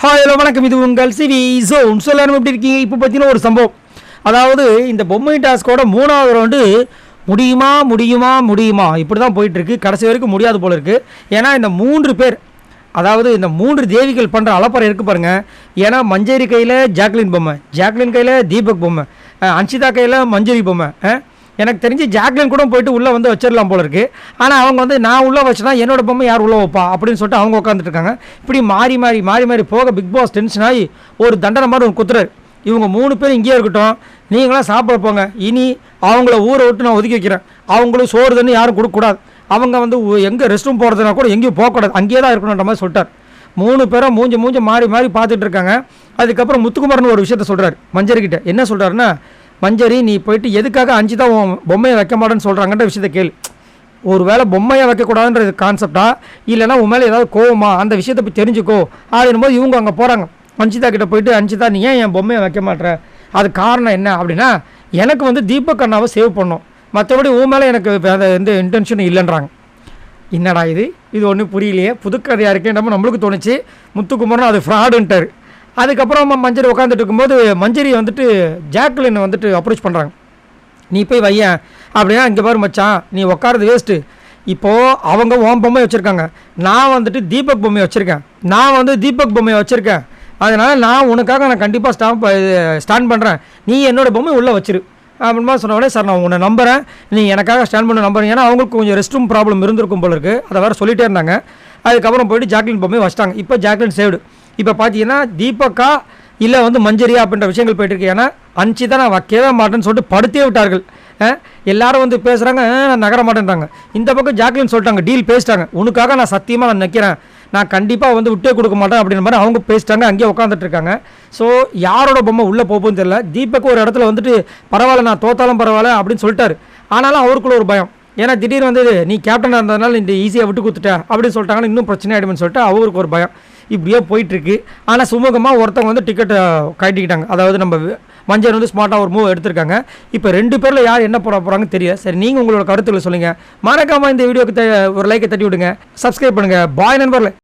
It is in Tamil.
ஹாய் ஹலோ வணக்கம், இது உங்கள் சிவி ஜோன். எல்லாரும் எப்படி இருக்கீங்க? இப்போ பார்த்தீங்கன்னா ஒரு சம்பவம், அதாவது இந்த பொம்மை டாஸ்கோட 3வது ரவுண்டு முடியுமா முடியுமா முடியுமா இப்படி தான் போயிட்டுருக்கு. கடைசி வரைக்கும் முடியாது போல இருக்குது. ஏன்னா இந்த 3 பேர், அதாவது இந்த 3 தேவிகள் பண்ணுற அலப்பறை இருக்குது பாருங்கள். ஏன்னா மஞ்சரி கையில் ஜாக்லின் பொம்மை, ஜாக்லின் கையில் தீபக் பொம்மை, அன்ஷிதா கையில் மஞ்சரி பொம்மை. எனக்கு தெரிஞ்சு ஜாக்லின் கூட போயிட்டு உள்ளே வந்து வச்சிடலாம் போல இருக்குது. ஆனால் அவங்க வந்து நான் உள்ளே வச்சுனா என்னோட பொம்மை யார் உள்ளே வைப்பா அப்படின்னு சொல்லிட்டு அவங்க உட்காந்துட்டு இருக்காங்க. இப்படி மாறி மாறி மாறி மாறி போக பிக் பாஸ் டென்ஷன் ஆகி ஒரு தண்டனை மாதிரி ஒரு குத்துறாரு. இவங்க 3 பேர் இங்கேயே இருக்கட்டும், நீங்களாம் சாப்பிட போங்க, இனி அவங்கள ஊரை விட்டு நான் ஒதுக்கி வைக்கிறேன். அவங்களும் சோறு தண்ணி யாரும் கொடுக்கக்கூடாது, அவங்க வந்து எங்கே ரெஸ்ட் ரூம் போகிறதுனா கூட எங்கேயும் போகக்கூடாது, அங்கேயே தான் இருக்கணுன்ற மாதிரி சொல்லிட்டார். 3 பேரும் மூஞ்ச மாறி மாறி பார்த்துட்டு இருக்காங்க. அதுக்கப்புறம் முத்துக்குமாரன் ஒரு விஷயத்த சொல்கிறார் மஞ்சரிக்கிட்ட. என்ன சொல்கிறாருன்னா, மஞ்சரி நீ போயிட்டு எதுக்காக அன்ஷிதா பொம்மையை வைக்க மாட்டேன்னு சொல்கிறாங்கன்ற விஷயத்த கேளு. ஒரு வேளை பொம்மையை வைக்கக்கூடாதுன்றது கான்செப்டா, இல்லைனா உன் மேலே ஏதாவது கோவமா, அந்த விஷயத்தை போய் தெரிஞ்சுக்கோ அப்படின்னும் போது இவங்க அங்கே போகிறாங்க. அன்ஷிதா கிட்ட போயிட்டு, அன்ஷிதா நீ ஏன் என் பொம்மையை வைக்க மாட்டேற, அது காரணம் என்ன அப்படின்னா, எனக்கு வந்து தீபக் அண்ணாவை சேவ் பண்ணணும், மற்றபடி உன் மேலே எனக்கு அந்த எந்த இன்டென்ஷனும் இல்லைன்றாங்க. என்னடா இது ஒன்றும் புரியலையே, புதுக்கதையாக இருக்கேன் நம்மளுக்கு தோணுச்சு. முத்துக்குமாரனும் அது ஃப்ராடுன்ட்டார். அதுக்கப்புறம் மஞ்சரி உட்காந்துட்டு இருக்கும்போது மஞ்சரியை வந்துட்டு ஜாக்லின் வந்துட்டு அப்ரோச் பண்ணுறாங்க. நீ போய் வையன் அப்படின்னா, இங்கே பாரு மச்சான், நீ உட்காரது வேஸ்ட்டு. இப்போது அவங்க உன் பொம்மையை வச்சுருக்காங்க, நான் வந்துட்டு தீபக் பொம்மையை வச்சுருக்கேன், நான் வந்து தீபக் பொம்மையை வச்சுருக்கேன், அதனால் நான் உனக்காக நான் கண்டிப்பாக ஸ்டாண்ட் பண்ணுறேன், நீ என்னோடய பொம்மை உள்ளே வச்சிரு அப்படின்மா சொன்ன உடனே, சார் நான் உன்னை நம்புகிறேன், நீ எனக்காக ஸ்டாண்ட் பண்ண நம்புறேன். ஏன்னா அவங்களுக்கு கொஞ்சம் ரெஸ்ட் ரூம் ப்ராப்ளம் இருந்திருக்கும் போல இருக்குது, அதை வேறு சொல்லிகிட்டே இருந்தாங்க. அதுக்கப்புறம் போயிட்டு ஜாக்லின் பொம்மையை வச்சிட்டாங்க. இப்போ ஜாக்லின் சேவ்டு. இப்போ பார்த்தீங்கன்னா தீபக்கா இல்லை வந்து மஞ்சரியா அப்படின்ற விஷயங்கள் போயிட்டுருக்கு. ஏன்னா அன்ஷிதா நான் வைக்கவே மாட்டேன்னு சொல்லிட்டு படுத்தே விட்டார்கள். எல்லாரும் வந்து பேசுகிறாங்க, நான் நகர மாட்டேன்றாங்க. இந்த பக்கம் ஜாக்லின் சொல்லிட்டாங்க, டீல் பேசிட்டாங்க, உனக்காக நான் சத்தியமாக நான் நிற்கிறேன், நான் கண்டிப்பாக வந்து விட்டே கொடுக்க மாட்டேன் அப்படின்ற மாதிரி அவங்க பேசிட்டாங்க. அங்கேயே உட்காந்துட்டு இருக்காங்க. ஸோ யாரோட பொம்மை உள்ளே போகும்னு தெரியல. தீபக் ஒரு இடத்துல வந்துட்டு பரவாயில்ல, நான் தோத்தாலும் பரவாயில்ல அப்படின்னு சொல்லிட்டாரு. ஆனாலும் அவருக்குள்ள ஒரு பயம், ஏன்னா திடீர்னு வந்து நீ கேப்டனாக இருந்ததுனால இந்த ஈஸியாக விட்டு கொடுத்துட்ட அப்படின்னு சொல்லிட்டாங்கன்னா இன்னும் பிரச்சனை ஆகிடும்னு சொல்லிட்டு அவருக்கு ஒரு பயம். இப்படியே போயிட்டுருக்கு. ஆனால் சுமூகமாக ஒருத்தவங்க வந்து டிக்கெட்டை கட்டிக்கிட்டாங்க. அதாவது நம்ம மஞ்சள் வந்து ஸ்மார்ட்டாக ஒரு மூவ் எடுத்திருக்காங்க. இப்போ 2 பேரில் யார் என்ன போட போகிறாங்கன்னு தெரியல. சரி, நீங்கள் உங்களோட கருத்துக்களை சொல்லுங்கள். மறக்காமல் இந்த வீடியோக்கு ஒரு லைக்கை தட்டி விடுங்க, சப்ஸ்கிரைப் பண்ணுங்கள். பாய் நண்பர்களே.